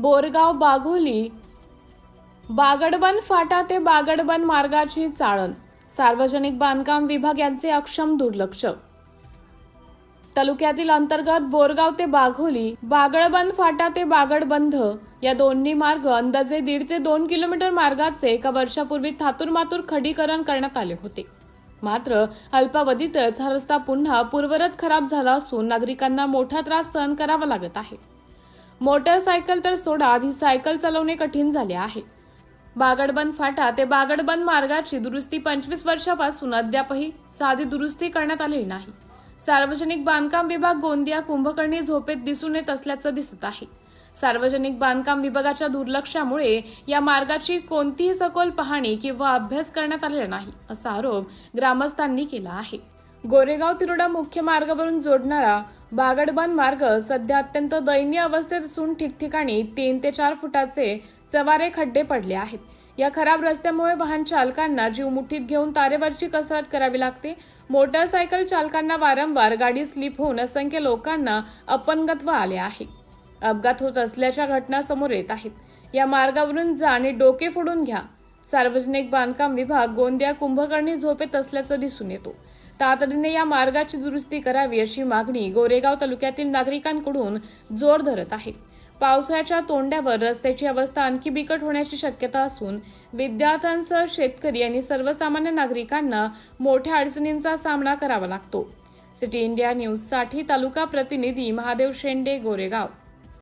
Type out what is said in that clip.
बोरगाव बाघोली बागडबन फाटा ते बागडबन मार्गाची चाळण, सार्वजनिक बांधकाम विभाग यांचे अक्षम दुर्लक्ष। तालुक्यातील अंतर्गत बोरगाव ते बाघोली, बागडबन फाटा ते बागडबंध या दोन्ही मार्ग अंदाजे 1.5 ते 2 किलोमीटर मार्गाचे एका वर्षापूर्वी थातूरमातूर खडीकरण करण्यात आले होते। मात्र अल्पावधीतच हा रस्ता पुन्हा पूर्ववत खराब झाला असून नागरिकांना मोठा त्रास सहन करावा लागत आहे। मोटरसायकल तर सोडा, आधी सायकल चालवणे कठीण झाले आहे। बागडबन फाटा ते बागडबन मार्गाची दुरुस्ती 25 वर्षापासून अद्यापही साधी दुरुस्ती करण्यात आलेली नाही। सार्वजनिक बांधकाम विभाग गोंदिया कुंभकर्णी झोपेत दिसून येत असल्याचं दिसत आहे। सार्वजनिक बांधकाम विभागाच्या दुर्लक्षामुळे या मार्गाची कोणतीही सखोल पाहणी किंवा अभ्यास करण्यात आलेला नाही, असा आरोप ग्रामस्थांनी केला आहे। गोरेगाव तिरोडा मुख्य मार्गावरून जोडणारा बागडबन मार्ग सध्या अत्यंत दयनीय अवस्थेत असून ठिकठिकाणी 3 ते 4 फुटाचे चवारे खड्डे पडले आहेत। या खराब रस्त्यामुळे वाहन चालकांना जीव मुठीत घेऊन तारेवरची कसरत करावी लागते। मोटरसायकल चालकांना वारंवार गाडी स्लिप होऊन असंख्य लोकांना अपंगत्व आले आहे। अपघात होत असल्याच्या घटना समोर येत आहेत। या मार्गावरून जा आणि डोके फोडून घ्या। सार्वजनिक बांधकाम विभाग गोंदिया कुंभकर्णी झोपेत असल्याचं दिसून येतो। तातडीने या मार्गाची दुरुस्ती करावी अशी मागणी गोरेगाव तालुक्यातील नागरिकांकडून जोर धरत आहे। पावसाच्या तोंड्यावर रस्त्याची अवस्था आणखी बिकट होण्याची शक्यता असून विद्यार्थ्यांसह शेतकरी आणि सर्वसामान्य नागरिकांना मोठ्या अडचणींचा सामना करावा लागतो। सिटी इंडिया न्यूज साठी तालुका प्रतिनिधी महादेव शेंडे, गोरेगाव।